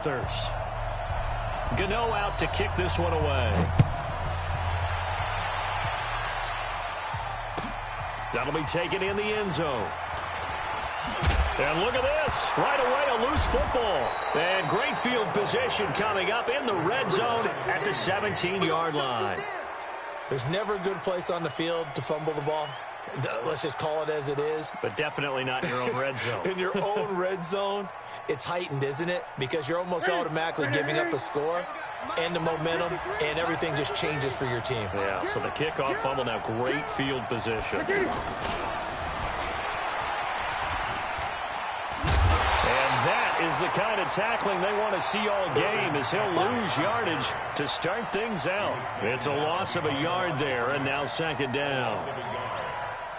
Panthers. Gano out to kick this one away. That'll be taken in the end zone. And look at this. Right away, a loose football. And great field position coming up in the red zone at the 17-yard line. There's never a good place on the field to fumble the ball. Let's just call it as it is. But definitely not in your own red zone. In your own red zone, it's heightened, isn't it? Because you're almost automatically giving up a score and the momentum, and everything just changes for your team. Yeah, so the kickoff fumble, now great field position. Is the kind of tackling they want to see all game, as he'll lose yardage to start things out. It's a loss of a yard there, and now second down.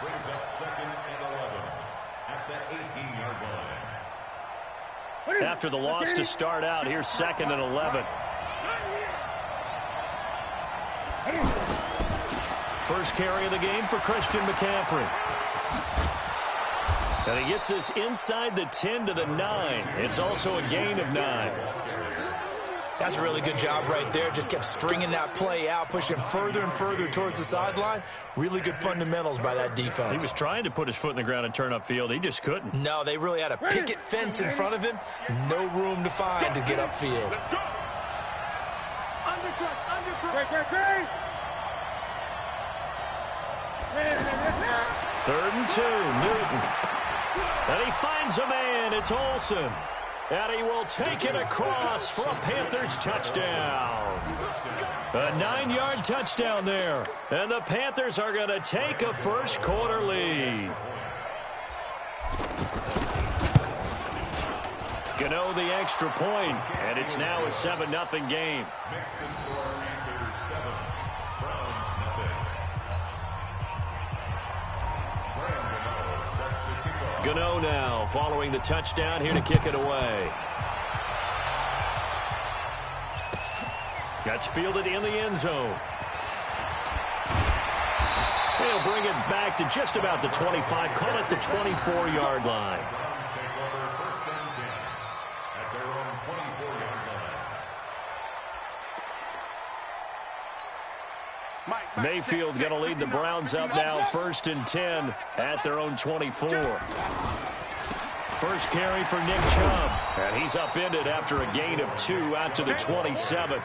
Brings up second and 11 at the 18-yard line. After the loss to start out, here's second and 11. First carry of the game for Christian McCaffrey. And he gets this inside the 10 to the 9. It's also a gain of 9. That's a really good job right there. Just kept stringing that play out, pushing further and further towards the sideline. Really good fundamentals by that defense. He was trying to put his foot in the ground and turn upfield. He just couldn't. No, they really had a picket fence in front of him. No room to find to get upfield. Third and 2, Newton. And he finds a man. It's Olsen. And he will take it across for a Panthers touchdown. A 9-yard touchdown there. And the Panthers are going to take a first quarter lead. Gano the extra point, and it's now a 7-0 game. Gano now following the touchdown, here to kick it away. That's fielded in the end zone. He'll bring it back to just about the 25, call it the 24-yard line. Mayfield going to lead the Browns up now, first and 10 at their own 24. First carry for Nick Chubb, and he's upended after a gain of 2 out to the 27.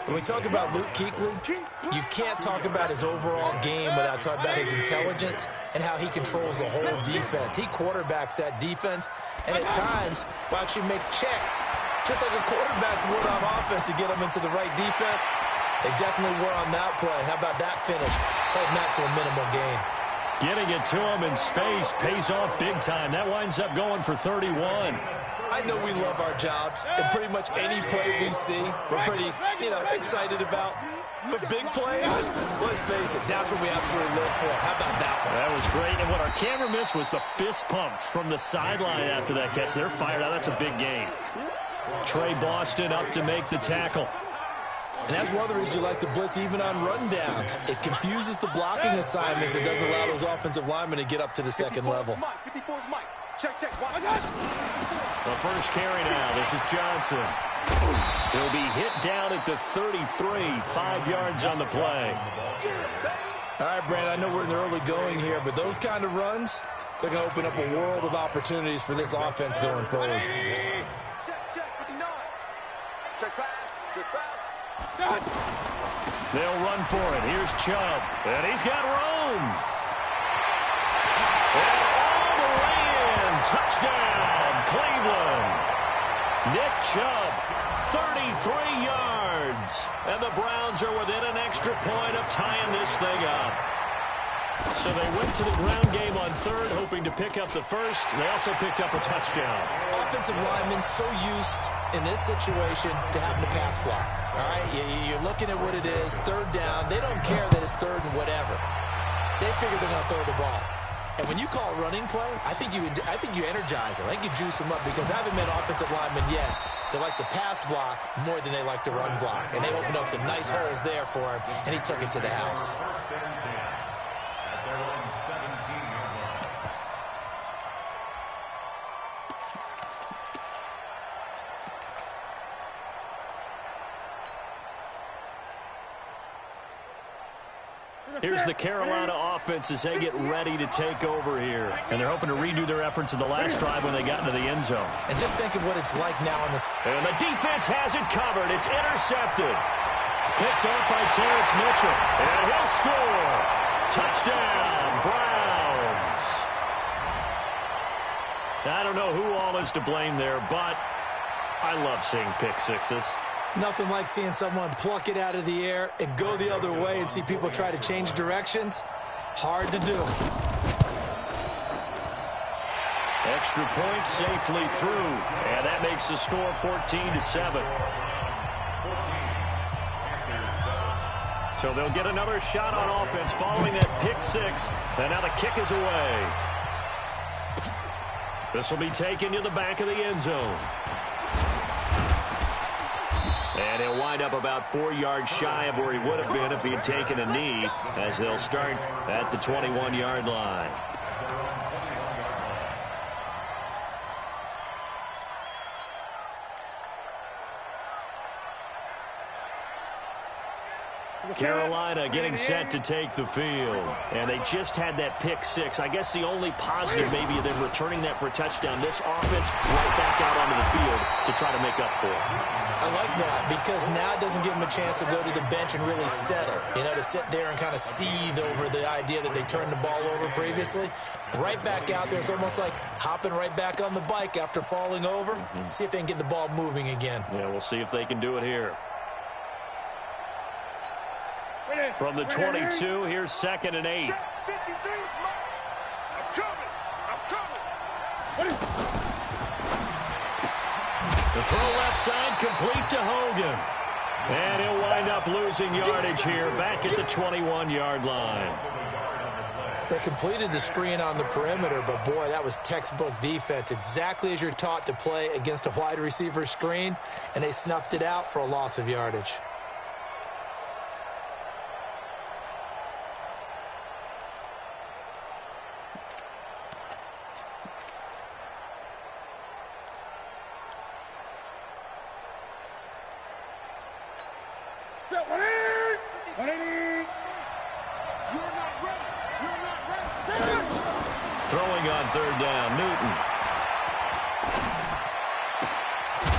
When we talk about Luke Kuechly, you can't talk about his overall game without talking about his intelligence and how he controls the whole defense. He quarterbacks that defense, and at times will actually make checks, just like a quarterback would on offense to get them into the right defense. They definitely were on that play. How about that finish? Holding that to a minimal gain. Getting it to him in space pays off big time. That winds up going for 31. I know we love our jobs, and pretty much any play we see, we're pretty, excited about. But big plays, let's face it, that's what we absolutely live for. How about that one? That was great. And what our camera missed was the fist pump from the sideline after that catch. They're fired out. That's a big gain. Trey Boston up to make the tackle. And that's one of the reasons you like to blitz even on rundowns. It confuses the blocking assignments. It doesn't allow those offensive linemen to get up to the second level. The first carry now. This is Johnson. He'll be hit down at the 33, 5 yards on the play. All right, Brandon, I know we're in the early going here, but those kind of runs, they're going to open up a world of opportunities for this offense going forward. They'll run for it. Here's Chubb. And he's got room. And all the way in. Touchdown, Cleveland. Nick Chubb, 33 yards. And the Browns are within an extra point of tying this thing up. So they went to the ground game on third, hoping to pick up the first. They also picked up a touchdown. Offensive linemen so used in this situation to having to pass block. All right, you're looking at what it is, third down. They don't care that it's third and whatever. They figure they're going to throw the ball. And when you call a running play, I think you energize them. I think you juice them up, because I haven't met offensive linemen yet that likes to pass block more than they like to run block. And they opened up some nice holes there for him, and he took it to the house. Here's the Carolina offense as they get ready to take over here. And they're hoping to redo their efforts in the last drive when they got into the end zone. And just think of what it's like now in this. And the defense has it covered. It's intercepted. Picked up by Terrence Mitchell. And he'll score. Touchdown, Browns. I don't know who all is to blame there, but I love seeing pick sixes. Nothing like seeing someone pluck it out of the air and go the other way and see people try to change directions. Hard to do. Extra point safely through, and that makes the score 14-7. So they'll get another shot on offense following that pick six, and now the kick is away. This will be taken to the back of the end zone. And he'll wind up about 4 yards shy of where he would have been if he had taken a knee, as they'll start at the 21-yard line. Carolina getting set to take the field. And they just had that pick six. I guess the only positive maybe of them returning that for a touchdown. This offense right back out onto the field to try to make up for it. I like that because now it doesn't give them a chance to go to the bench and really settle. You know, to sit there and kind of seethe over the idea that they turned the ball over previously. Right back out there. It's almost like hopping right back on the bike after falling over. See if they can get the ball moving again. Yeah, we'll see if they can do it here. From the 22, here's 2nd and 8. The throw left side complete to Hogan. And he'll wind up losing yardage here back at the 21-yard line. They completed the screen on the perimeter, but boy, that was textbook defense. Exactly as you're taught to play against a wide receiver screen, and they snuffed it out for a loss of yardage. Throwing on 3rd down, Newton.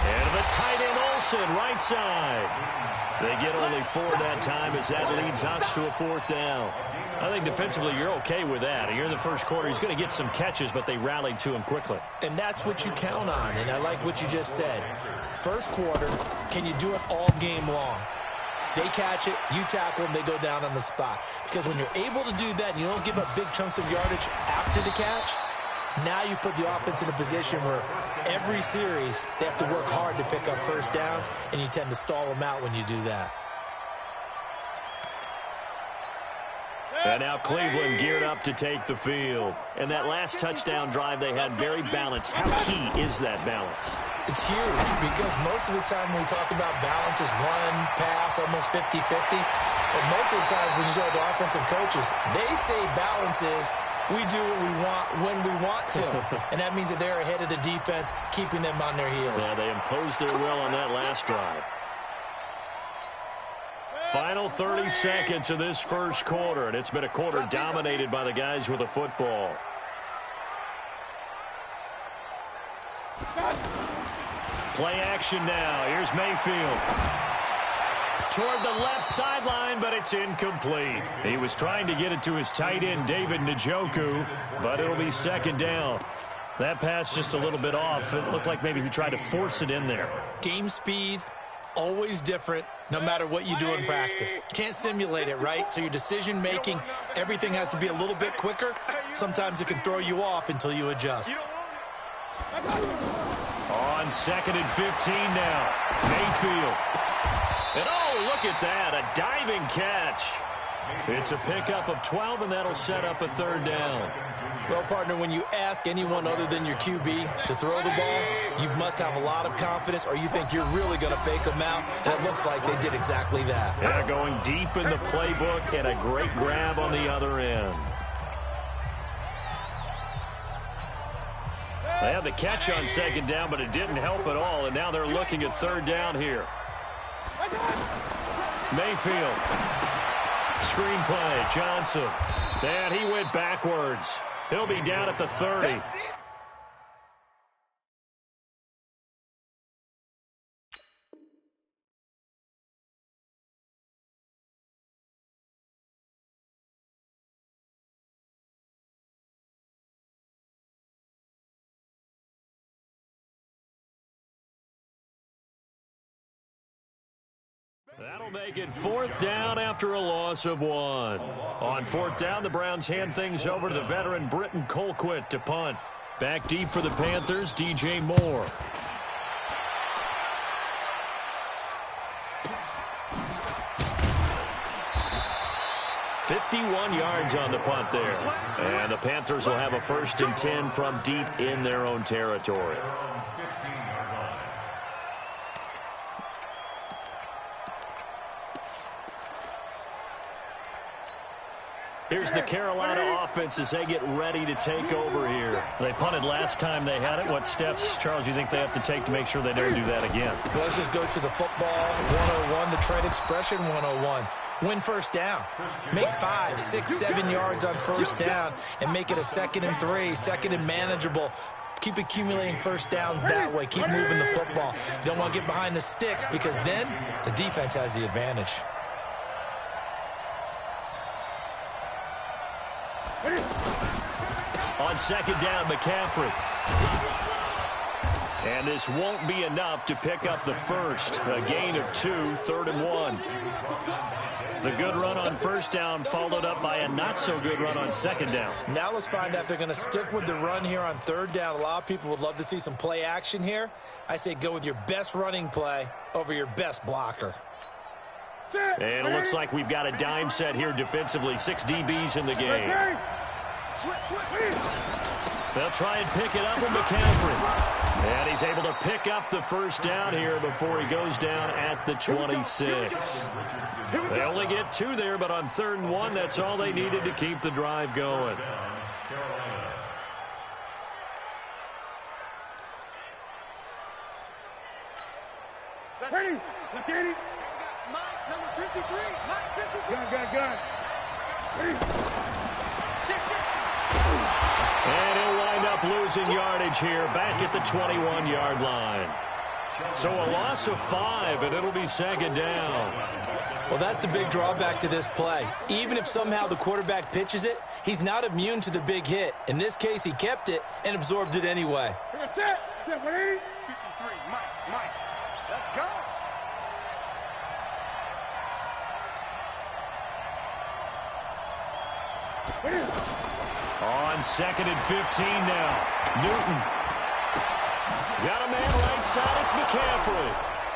And the tight end Olsen, right side. They get only 4 that time as that leads us to a 4th down. I think defensively you're okay with that. Here in the first quarter, he's going to get some catches, but they rallied to him quickly. And that's what you count on, and I like what you just said. First quarter, can you do it all game long? They catch it, you tackle them, they go down on the spot. Because when you're able to do that and you don't give up big chunks of yardage after the catch, now you put the offense in a position where every series they have to work hard to pick up first downs, and you tend to stall them out when you do that. And now Cleveland geared up to take the field. And that last touchdown drive they had very balanced. How key is that balance? It's huge because most of the time when we talk about balance is run, pass, almost 50-50. But most of the times when you talk to offensive coaches, they say balance is we do what we want when we want to. And that means that they're ahead of the defense, keeping them on their heels. Yeah, they imposed their will on that last drive. Final 30 seconds of this first quarter, and it's been a quarter dominated by the guys with the football. Play action now. Here's Mayfield. Toward the left sideline, but it's incomplete. He was trying to get it to his tight end, David Njoku, but it'll be 2nd down. That pass just a little bit off. It looked like maybe he tried to force it in there. Game speed, always different, no matter what you do in practice. Can't simulate it, right? So your decision-making, everything has to be a little bit quicker. Sometimes it can throw you off until you adjust. On 2nd and 15 now. Mayfield. And oh, look at that, a diving catch. It's a pickup of 12, and that'll set up a 3rd down. Well, partner, when you ask anyone other than your QB to throw the ball, you must have a lot of confidence, or you think you're really going to fake them out, and it looks like they did exactly that. Yeah, going deep in the playbook, and a great grab on the other end. They had the catch on 2nd down, but it didn't help at all, and now they're looking at 3rd down here. Mayfield. Screenplay, Johnson. And he went backwards. He'll be down at the 30. That'll make it 4th down after a loss of 1. On 4th down, the Browns hand things over to the veteran Britton Colquitt to punt. Back deep for the Panthers, DJ Moore. "51 yards on the punt there. And the Panthers will have a 1st and 10 from deep in their own territory. Here's the Carolina offense as they get ready to take over here. They punted last time they had it. What steps, Charles, you think they have to take to make sure they don't do that again? Well, let's just go to the football 101, the trade expression 101. Win 1st down. Make 5, 6, 7 yards on 1st down and make it a 2nd and 3, 2nd and manageable. Keep accumulating 1st downs that way. Keep moving the football. You don't want to get behind the sticks because then the defense has the advantage. On 2nd down, McCaffrey. And this won't be enough to pick up the 1st. A gain of 2, 3rd and 1. The good run on 1st down followed up by a not-so-good run on 2nd down. Now let's find out if they're going to stick with the run here on 3rd down. A lot of people would love to see some play action here. I say go with your best running play over your best blocker. And it looks like we've got a dime set here defensively. 6 DBs in the game. They'll try and pick it up with McCaffrey. And he's able to pick up the 1st down here before he goes down at the 26. They only get 2 there, but on 3rd and 1, that's all they needed to keep the drive going. Ready? Look at it. Mike, number 53. Mike, 53. Gun. Ready? And he'll wind up losing yardage here back at the 21-yard line. So a loss of 5, and it'll be 2nd down. Well, that's the big drawback to this play. Even if somehow the quarterback pitches it, he's not immune to the big hit. In this case, he kept it and absorbed it anyway. That's it. 53. Mike. Let's go. On 2nd and 15 now. Newton. Got a man right side. It's McCaffrey.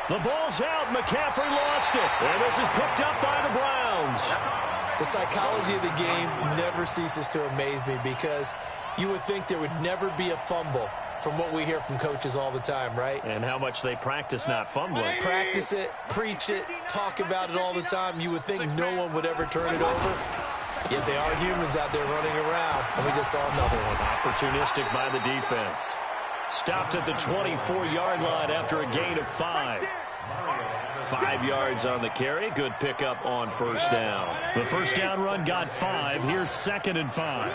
The ball's out. McCaffrey lost it. And this is picked up by the Browns. The psychology of the game never ceases to amaze me because you would think there would never be a fumble from what we hear from coaches all the time, right? And how much they practice not fumbling. Practice it, preach it, talk about it all the time. You would think no one would ever turn it over. Yet they are humans out there running around, and we just saw another one. Opportunistic by the defense. Stopped at the 24-yard line after a gain of 5. 5 yards on the carry. Good pickup on 1st down. The 1st down run got 5. Here's 2nd and 5.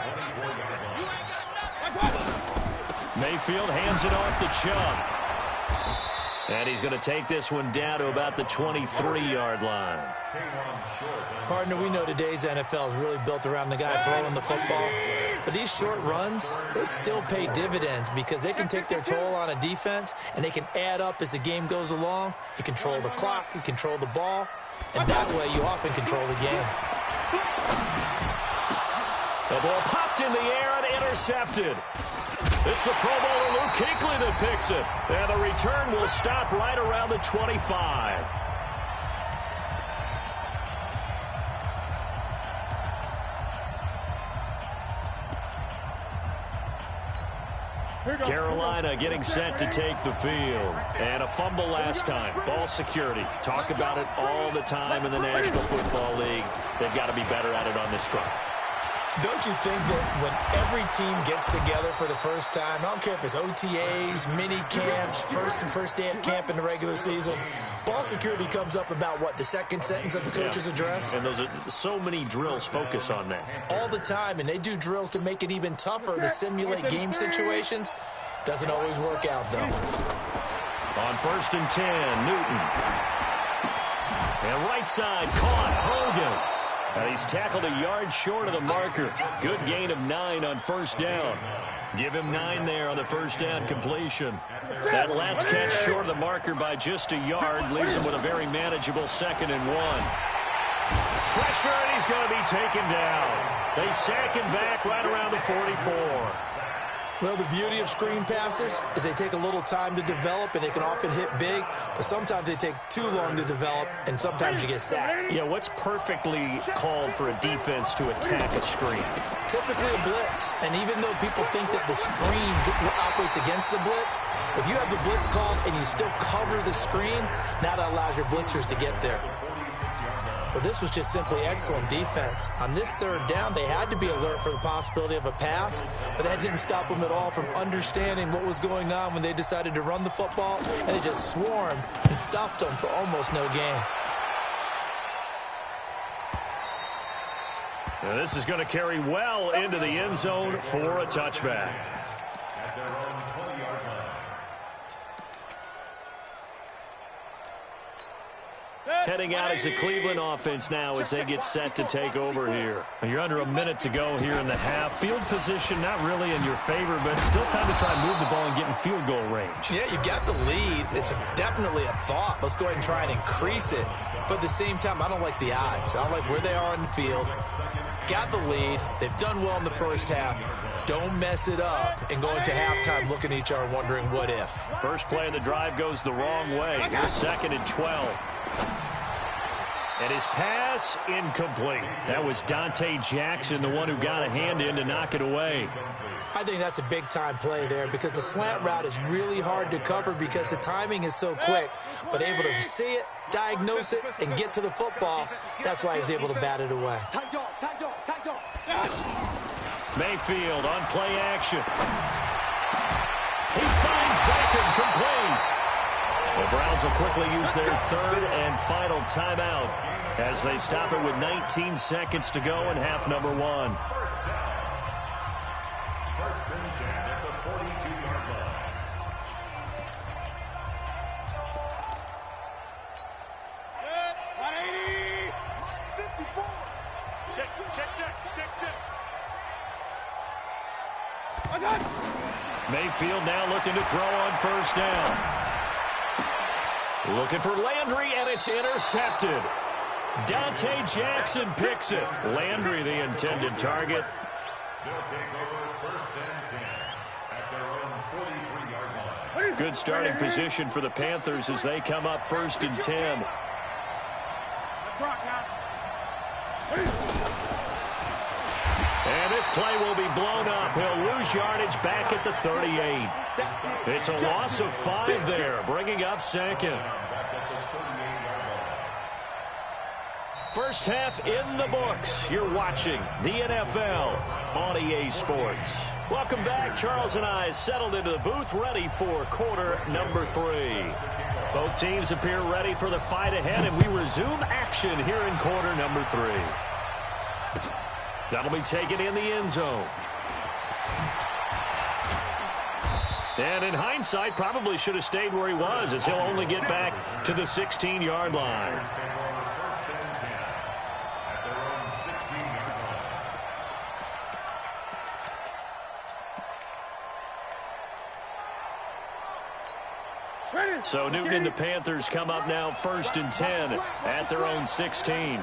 Mayfield hands it off to Chubb. And he's going to take this one down to about the 23-yard line. Partner, we know today's NFL is really built around the guy throwing the football. But these short runs, they still pay dividends because they can take their toll on a defense and they can add up as the game goes along. You control the clock, you control the ball, and that way you often control the game. The ball popped in the air and intercepted. It's the Pro Bowler Luke Kuechly that picks it. And the return will stop right around the 25. Carolina getting set to take the field. And a fumble last time. Ball security. Talk about it all the time in the National Football League. They've got to be better at it on this drive. Don't you think that when every team gets together for the first time, I don't care if it's OTAs, mini camps, first day of camp in the regular season, ball security comes up about what, the second sentence of the coach's address? And those are so many drills focus on that. All the time, and they do drills to make it even tougher to simulate game situations. Doesn't always work out, though. On 1st and 10, Newton. And right side, caught, Hogan. And he's tackled a yard short of the marker. Good gain of 9 on 1st down. Give him 9 there on the 1st down completion. That last catch short of the marker by just a yard leaves him with a very manageable 2nd and 1. Pressure, and he's going to be taken down. They sack him back right around the 44. Well, the beauty of screen passes is they take a little time to develop, and they can often hit big, but sometimes they take too long to develop, and sometimes you get sacked. Yeah, what's perfectly called for a defense to attack a screen? Typically a blitz, and even though people think that the screen operates against the blitz, if you have the blitz called and you still cover the screen, now that allows your blitzers to get there. But this was just simply excellent defense. On this 3rd down, they had to be alert for the possibility of a pass, but that didn't stop them at all from understanding what was going on when they decided to run the football, and they just swarmed and stuffed them for almost no gain. Now this is going to carry well into the end zone for a touchback. Heading out is the Cleveland offense now as they get set to take over here. You're under a minute to go here in the half. Field position not really in your favor, but still time to try and move the ball and get in field goal range. Yeah, you've got the lead. It's definitely a thought. Let's go ahead and try and increase it. But at the same time, I don't like the odds. I don't like where they are in the field. Got the lead. They've done well in the first half. Don't mess it up and go into halftime looking at each other wondering what if. First play of the drive goes the wrong way. Here's 2nd and 12. And his pass incomplete. That was Dante Jackson, the one who got a hand in to knock it away. I think that's a big-time play there because the slant route is really hard to cover because the timing is so quick. But able to see it, diagnose it, and get to the football, that's why he was able to bat it away. Mayfield on play action. He finds Beckham complete. The Browns will quickly use their 3rd and final timeout as they stop it with 19 seconds to go in half number 1. 1st and 10 at the 42-yard line. Mayfield now looking to throw on 1st down. Looking for Landry, and it's intercepted. Dante Jackson picks it. Landry, the intended target. They'll take over 1st and 10 at their own 43-yard line. Good starting position for the Panthers as they come up 1st and 10. And this play will be blown up. He'll lose yardage back at the 38. It's a loss of 5 there, bringing up 2nd. First half in the books. You're watching the NFL on EA Sports. Welcome back. Charles and I settled into the booth, ready for quarter number 3. Both teams appear ready for the fight ahead, and we resume action here in quarter number 3. That'll be taken in the end zone. And in hindsight, probably should have stayed where he was, as he'll only get back to the 16-yard line. So Newton and the Panthers come up now 1st and 10 at their own 16.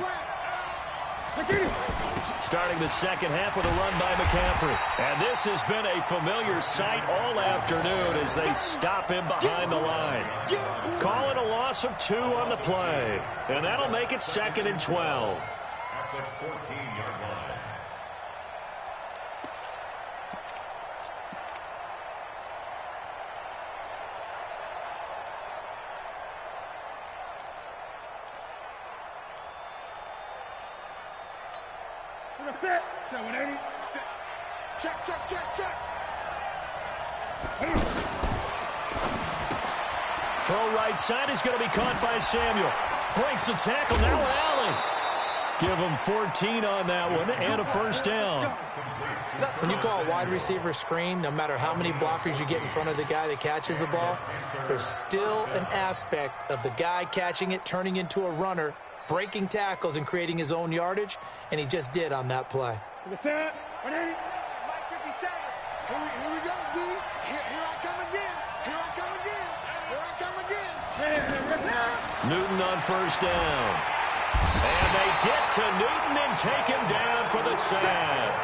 Starting the second half with a run by McCaffrey. And this has been a familiar sight all afternoon as they stop him behind the line. Call it a loss of 2 on the play. And that'll make it 2nd and 12. At the 14-yard line. Set. 180. Set. Check, check, check, check. Throw right side is going to be caught by Samuel. Breaks the tackle. Now Allen. Give him 14 on that one and a first down. When you call a wide receiver screen, no matter how many blockers you get in front of the guy that catches the ball, there's still an aspect of the guy catching it, turning into a runner, breaking tackles and creating his own yardage, and he just did on that play. Set. 180. 57. Here we go, D. Here I come again. Here I come again. Here I come again. Newton on first down. And they get to Newton and take him down for the sack.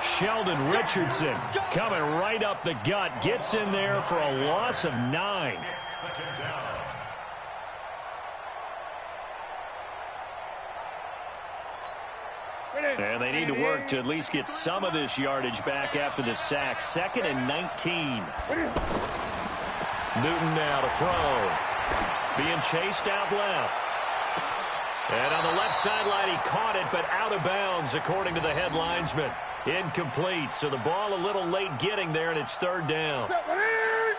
Sheldon Richardson coming right up the gut. Gets in there for a loss of 9. And they need to work to at least get some of this yardage back after the sack. 2nd and 19. Newton now to throw. Being chased out left. And on the left sideline, he caught it, but out of bounds, according to the head linesman. Incomplete, so the ball a little late getting there, and it's 3rd down.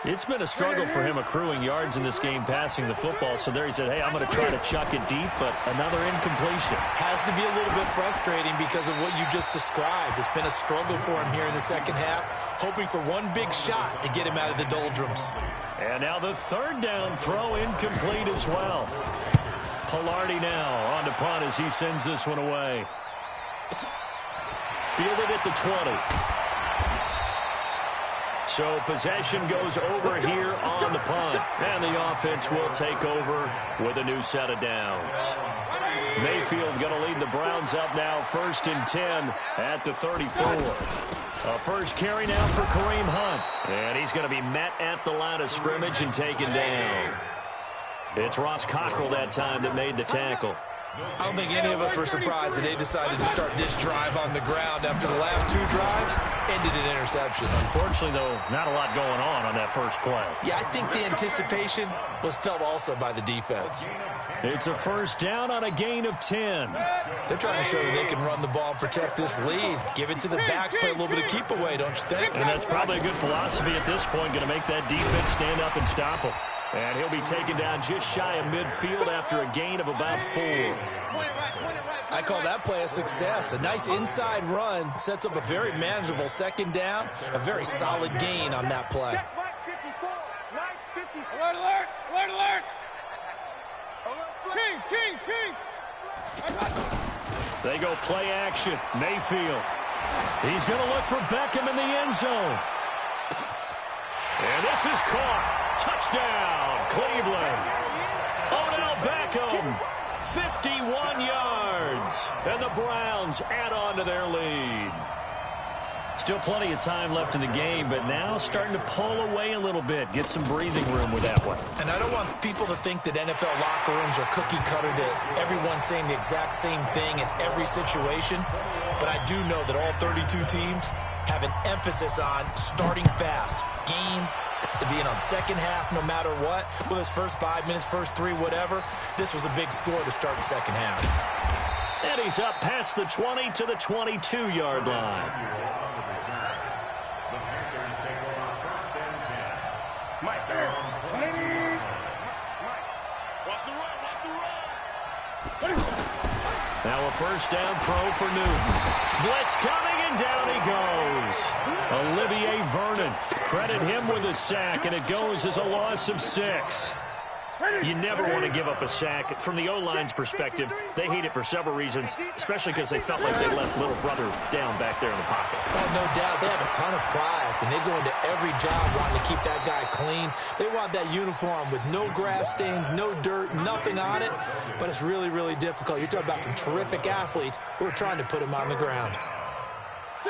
It's been a struggle for him accruing yards in this game, passing the football. So there he said, hey, I'm going to try to chuck it deep, but another incompletion. Has to be a little bit frustrating because of what you just described. It's been a struggle for him here in the second half, hoping for one big shot to get him out of the doldrums. And now the 3rd down throw incomplete as well. Pilardi now on to punt as he sends this one away. Fielded at the 20. So possession goes over here on the punt. And the offense will take over with a new set of downs. Mayfield going to lead the Browns up now 1st and 10 at the 34. A first carry now for Kareem Hunt. And he's going to be met at the line of scrimmage and taken down. It's Ross Cockrell that time that made the tackle. I don't think any of us were surprised that they decided to start this drive on the ground after the last 2 drives ended in interceptions. Unfortunately, though, not a lot going on that first play. Yeah, I think the anticipation was felt also by the defense. It's a first down on a gain of 10. They're trying to show that they can run the ball and protect this lead. Give it to the backs, play a little bit of keep away, don't you think? And that's probably a good philosophy at this point, going to make that defense stand up and stop him. And he'll be taken down just shy of midfield after a gain of about 4. I call that play a success. A nice inside run sets up a very manageable 2nd down. A very solid gain on that play. Alert, alert, alert, alert. Kings, Kings, Kings. They go play action. Mayfield. He's going to look for Beckham in the end zone. And this is caught. Touchdown, Cleveland. Odell Beckham, 51 yards. And the Browns add on to their lead. Still plenty of time left in the game, but now starting to pull away a little bit. Get some breathing room with that one. And I don't want people to think that NFL locker rooms are cookie cutter, that everyone's saying the exact same thing in every situation. But I do know that all 32 teams have an emphasis on starting fast. Game being on second half no matter what. Well, his first 5 minutes, first 3, whatever. This was a big score to start the second half. And he's up past the 20 to the 22-yard line. Mike, watch the run, watch the run. Now a first down throw for Newton. Blitz coming, and down he goes. Olivier Vernon. Credit him with a sack, and it goes as a loss of 6. You never want to give up a sack. From the O-line's perspective, they hate it for several reasons, especially because they felt like they left little brother down back there in the pocket. Oh, no doubt. They have a ton of pride, and they go into every job wanting to keep that guy clean. They want that uniform with no grass stains, no dirt, nothing on it, but it's really, really difficult. You're talking about some terrific athletes who are trying to put him on the ground.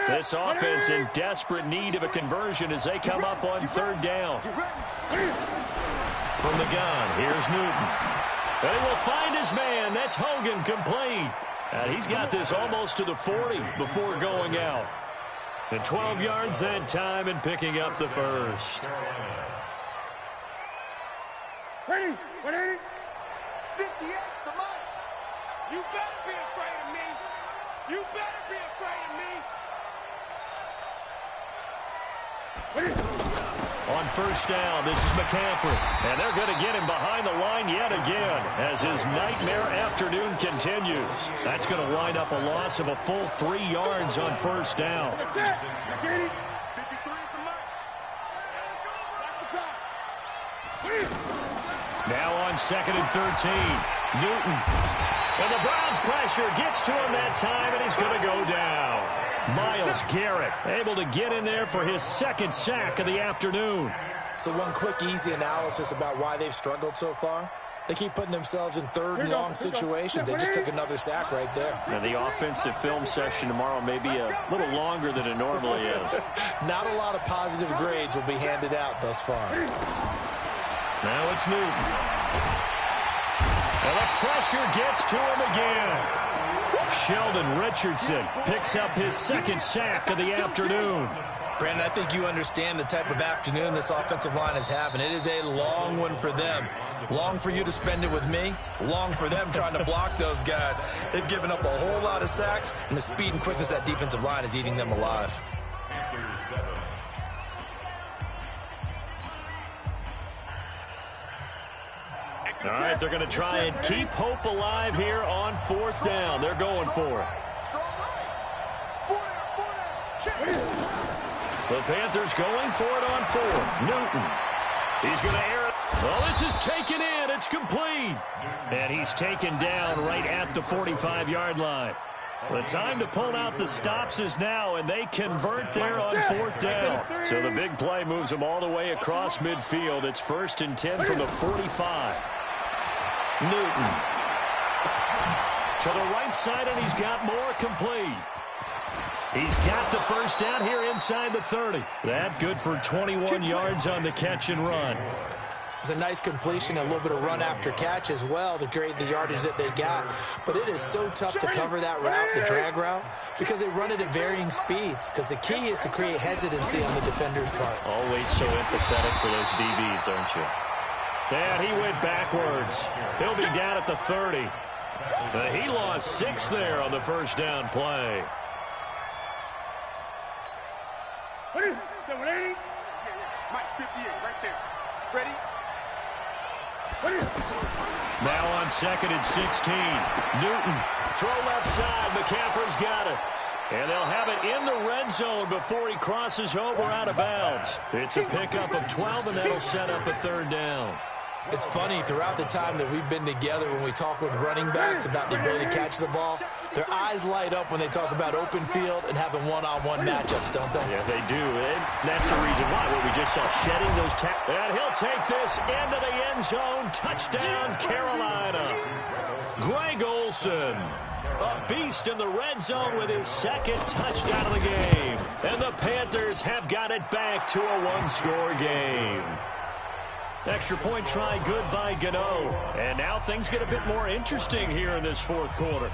This offense in desperate need of a conversion as they come up on 3rd down. From the gun, here's Newton. They will find his man. That's Hogan, complete. And he's got this almost to the 40 before going out. And 12 yards that time and picking up the first. Ready, 180. 58 to Mike. You better be afraid of me. You better be afraid of me. On first down, this is McCaffrey. And they're going to get him behind the line yet again as his nightmare afternoon continues. That's going to wind up a loss of a full 3 yards on first down. Now on second and 13, Newton. And the Browns pressure gets to him that time, and he's going to go down. Myles Garrett able to get in there for his second sack of the afternoon. So one quick, easy analysis about why they've struggled so far. They keep putting themselves in third and long situations. They just took another sack right there. And the offensive film session tomorrow may be a little longer than it normally is. Not a lot of positive grades will be handed out thus far. Now it's Newton. And the pressure gets to him again. Sheldon Richardson picks up his second sack of the afternoon. Brandon, I think you understand the type of afternoon this offensive line is having. It is a long one for them. Long for you to spend it with me. Long for them trying to block those guys. They've given up a whole lot of sacks, and the speed and quickness of that defensive line is eating them alive. All right, they're going to try and keep hope alive here on fourth down. They're going for it. The Panthers going for it on fourth. Newton. He's going to air it. Well, this is taken in. It's complete. And he's taken down right at the 45-yard line. The time to pull out the stops is now, and they convert there on fourth down. So the big play moves them all the way across midfield. It's 1st and 10 from the 45. Newton. To the right side, and he's got more complete. He's got the first down here inside the 30. That good for 21 yards on the catch and run. It's a nice completion, a little bit of run after catch as well to create the yardage that they got. But it is so tough to cover that route, the drag route, because they run it at varying speeds. Because the key is to create hesitancy on the defender's part. Always so empathetic for those DBs, aren't you? And he went backwards. He'll be down at the 30. He lost 6 there on the first down play. Mike 58 right there. Ready? Now on second and 16. Newton. Throw left side. McCaffrey's got it. And they'll have it in the red zone before he crosses over out of bounds. It's a pickup of 12, and that'll set up a third down. It's funny, throughout the time that we've been together, when we talk with running backs about the ability to catch the ball, their eyes light up when they talk about open field and having one-on-one matchups, don't they? Yeah, they do. And that's the reason why. What we just saw, shedding those tackles. And he'll take this into the end zone. Touchdown, Carolina. Greg Olsen, a beast in the red zone with his second touchdown of the game. And the Panthers have got it back to a one-score game. Extra point try good by Gano. And now things get a bit more interesting here in this fourth quarter.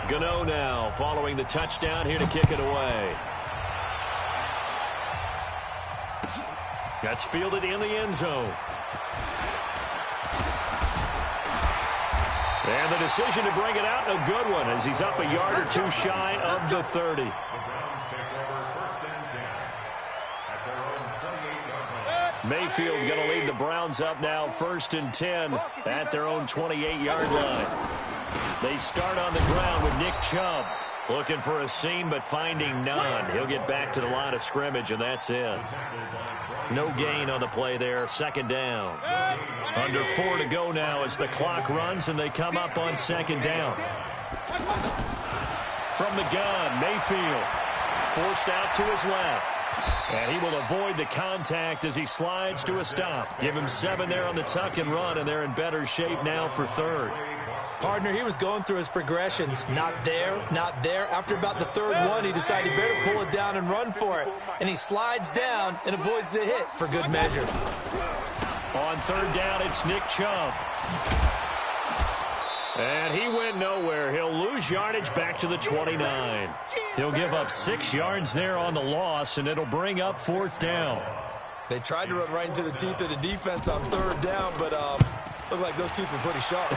Gano now following the touchdown here to kick it away. That's fielded in the end zone. And the decision to bring it out, a good one, as he's up a yard or two shy of the 30. The Browns take over 1st and 10 at their own 28-yard line. Mayfield going to lead the Browns up now 1st and 10 at their own 28-yard line. They start on the ground with Nick Chubb. Looking for a seam, but finding none. He'll get back to the line of scrimmage, and that's it. No gain on the play there. 2nd down. Under 4 to go now as the clock runs, and they come up on 2nd down. From the gun, Mayfield forced out to his left. And he will avoid the contact as he slides to a stop. Give him 7 there on the tuck and run, and they're in better shape now for 3rd. Partner, he was going through his progressions. Not there, not there. After about the 3rd one, he decided he better pull it down and run for it. And he slides down and avoids the hit for good measure. On 3rd down, it's Nick Chubb. And he went nowhere. He'll lose yardage back to the 29. He'll give up 6 yards there on the loss, and it'll bring up 4th down. They tried to run right into the teeth of the defense on third down, but looked like those teeth were pretty sharp.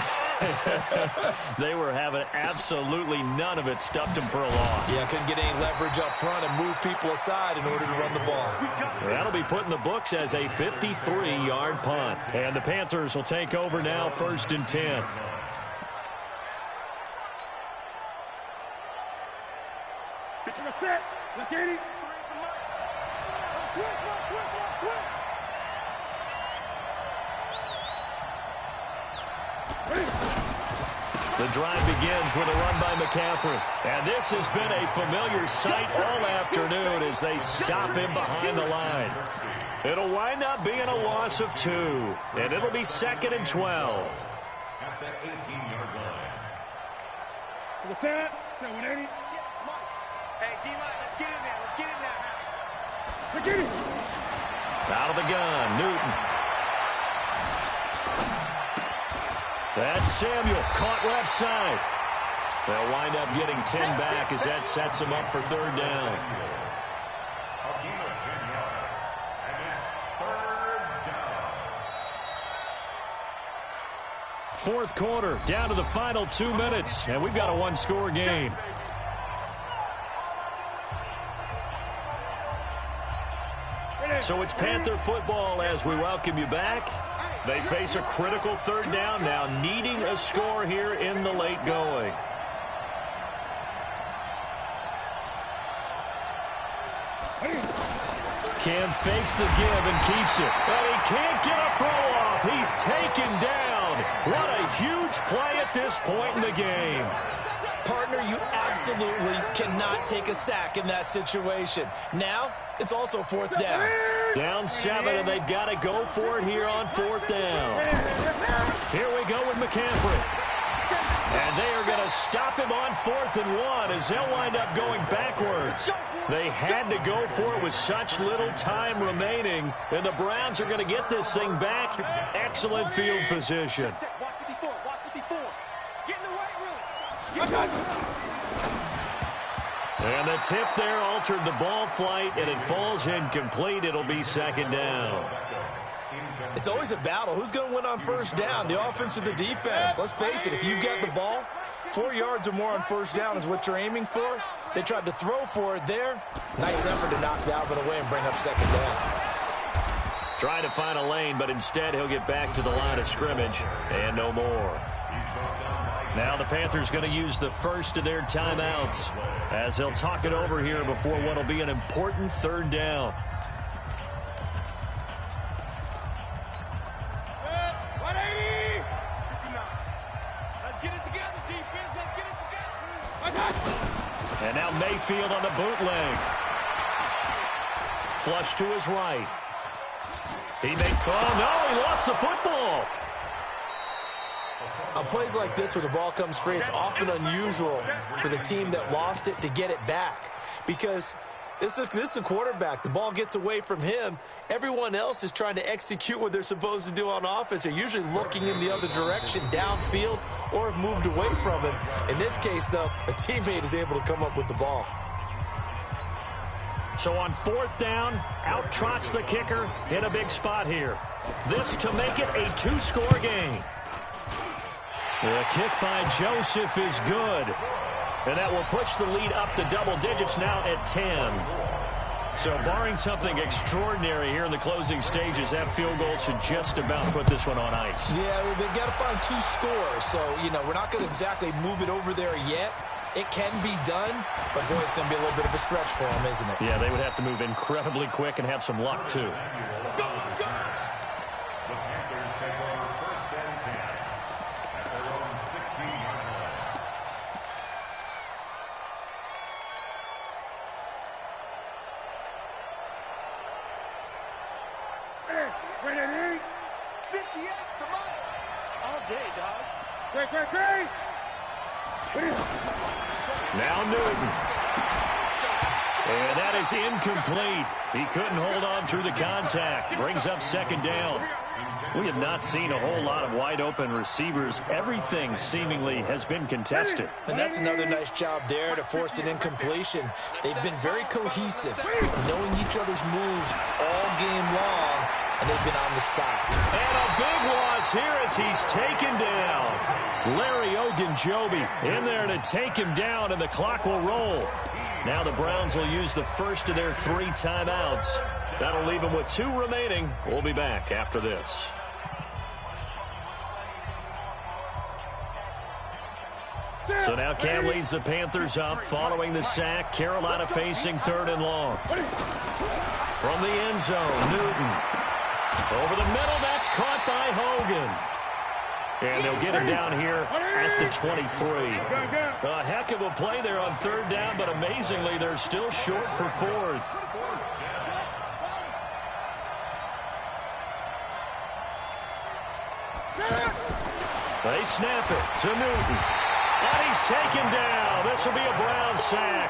They were having absolutely none of it. Stuffed them for a loss. Yeah, couldn't get any leverage up front and move people aside in order to run the ball. That'll be put in the books as a 53-yard punt. And the Panthers will take over now, 1st and 10. Get to the set. Look at it. Switch. The drive begins with a run by McCaffrey. And this has been a familiar sight all afternoon as they stop him behind the line. It'll wind up being a loss of 2. And it'll be 2nd and 12. At the 18-yard line. To the set. 180. Hey, D-line, let's get in there. Let's get in there. Let's get it. Out of the gun, Newton. That's Samuel, caught left side. They'll wind up getting 10 back as that sets them up for 3rd down. A gain of 10 yards. And it's 3rd down. 4th quarter, down to the final 2 minutes, and we've got a 1-score game. So it's Panther football as we welcome you back. They face a critical 3rd down now, needing a score here in the late going. Cam fakes the give and keeps it. But he can't get a throw off. He's taken down. What a huge play at this point in the game. Partner, you absolutely cannot take a sack in that situation. Now, it's also 4th down. Down 7, and they've got to go for it here on 4th down. Here we go with McCaffrey. And they are going to stop him on 4th and 1 as they'll wind up going backwards. They had to go for it with such little time remaining, and the Browns are going to get this thing back. Excellent field position. Watch 54. Get in the weight room. And the tip there altered the ball flight, and it falls incomplete. It'll be 2nd down. It's always a battle. Who's going to win on 1st down, the offense or the defense? Let's face it, if you've got the ball, 4 yards or more on 1st down is what you're aiming for. They tried to throw for it there. Nice effort to knock that one away and bring up 2nd down. Trying to find a lane, but instead he'll get back to the line of scrimmage and no more. Now the Panthers going to use the first of their timeouts as they'll talk it over here before what will be an important 3rd down. Let's get it together, defense. Let's get it together. And now Mayfield on the bootleg. Flush to his right. He may... Oh, no, he lost the football. On plays like this where the ball comes free, it's often unusual for the team that lost it to get it back because this is the quarterback. The ball gets away from him. Everyone else is trying to execute what they're supposed to do on offense. They're usually looking in the other direction, downfield, or have moved away from him. In this case, though, a teammate is able to come up with the ball. So on 4th down, out trots the kicker in a big spot here. This to make it a 2-score game. The kick by Joseph is good. And that will push the lead up to double digits now at 10. So barring something extraordinary here in the closing stages, that field goal should just about put this one on ice. Yeah, they've got to find 2 scores. So, we're not going to exactly move it over there yet. It can be done, but boy, it's going to be a little bit of a stretch for them, isn't it? Yeah, they would have to move incredibly quick and have some luck, too. Ready? 58, come on. All day, dog. Great. Now Newton. And that is incomplete. He couldn't hold on through the contact. Brings up 2nd down. We have not seen a whole lot of wide-open receivers. Everything seemingly has been contested. And that's another nice job there to force an incompletion. They've been very cohesive, knowing each other's moves all game long, and they've been on the spot. And a big loss here as he's taken down. Larry Ogunjobi in there to take him down, and the clock will roll. Now the Browns will use the first of their 3 timeouts. That'll leave them with 2 remaining. We'll be back after this. So now Cam leads the Panthers up following the sack. Carolina facing 3rd and long. From the end zone, Newton. Over the middle, that's caught by Hogan. And they'll get him down here at the 23. A heck of a play there on 3rd down, but amazingly, they're still short for 4th. They snap it to Newton. And he's taken down. This will be a Brown sack.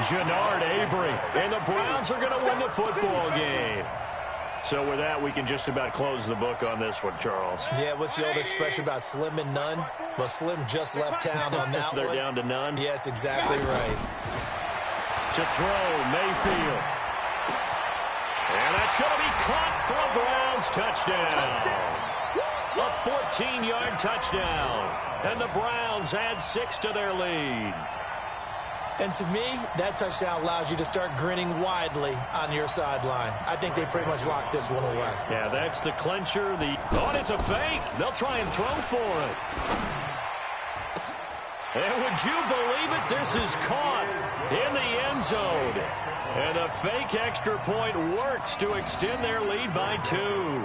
Jannard Avery. And the Browns are going to win the football game. So with that, we can just about close the book on this one, Charles. Yeah, what's the old expression about slim and none? Well, Slim just left town on that They're one. down to none. Yes, exactly right. To throw, Mayfield. And that's going to be caught for a Browns touchdown. A 14-yard touchdown. And the Browns add 6 to their lead. And to me, that touchdown allows you to start grinning widely on your sideline. I think they pretty much locked this one away. Yeah, that's the clincher. Oh, and it's a fake. They'll try and throw for it. And would you believe it? This is caught in the end zone. And a fake extra point works to extend their lead by 2.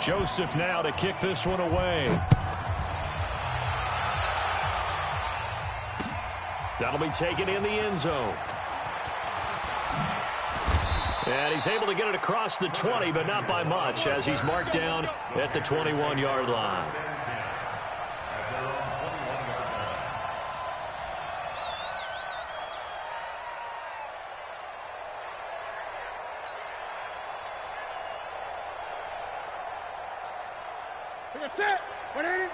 Joseph now to kick this one away. That'll be taken in the end zone. And he's able to get it across the 20, but not by much, as he's marked down at the 21-yard line. Set. 180.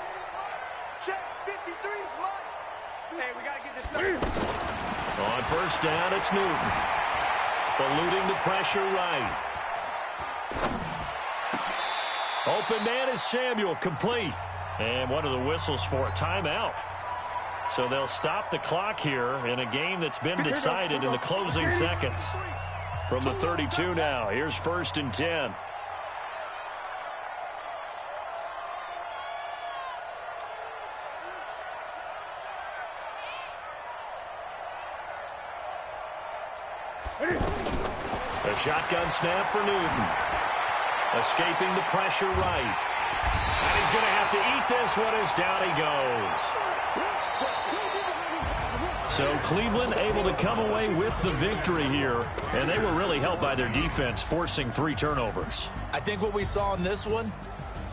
Check. 53 is mine. Hey, we got to get this stuff. On 1st down, it's Newton. Eluding the pressure right. Open man is Samuel, complete. And one of the whistles for a timeout. So they'll stop the clock here in a game that's been decided in the closing seconds. From the 32 now, here's 1st and 10. A shotgun snap for Newton. Escaping the pressure right. And he's going to have to eat this one as down he goes. So Cleveland able to come away with the victory here. And they were really helped by their defense, forcing 3 turnovers. I think what we saw in this one,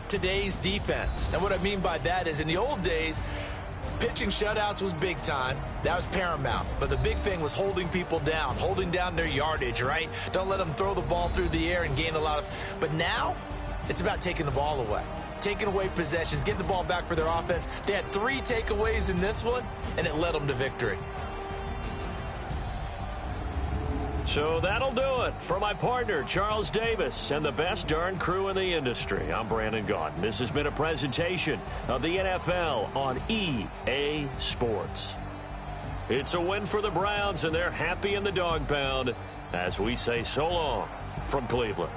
today's defense. And what I mean by that is in the old days, pitching shutouts was big time. That was paramount. But the big thing was holding people down, holding down their yardage, right? Don't let them throw the ball through the air and gain a lot of... But now, it's about taking the ball away. Taking away possessions, getting the ball back for their offense. They had 3 takeaways in this one, and it led them to victory. So that'll do it for my partner, Charles Davis, and the best darn crew in the industry. I'm Brandon Gaudin. This has been a presentation of the NFL on EA Sports. It's a win for the Browns, and they're happy in the dog pound as we say so long from Cleveland.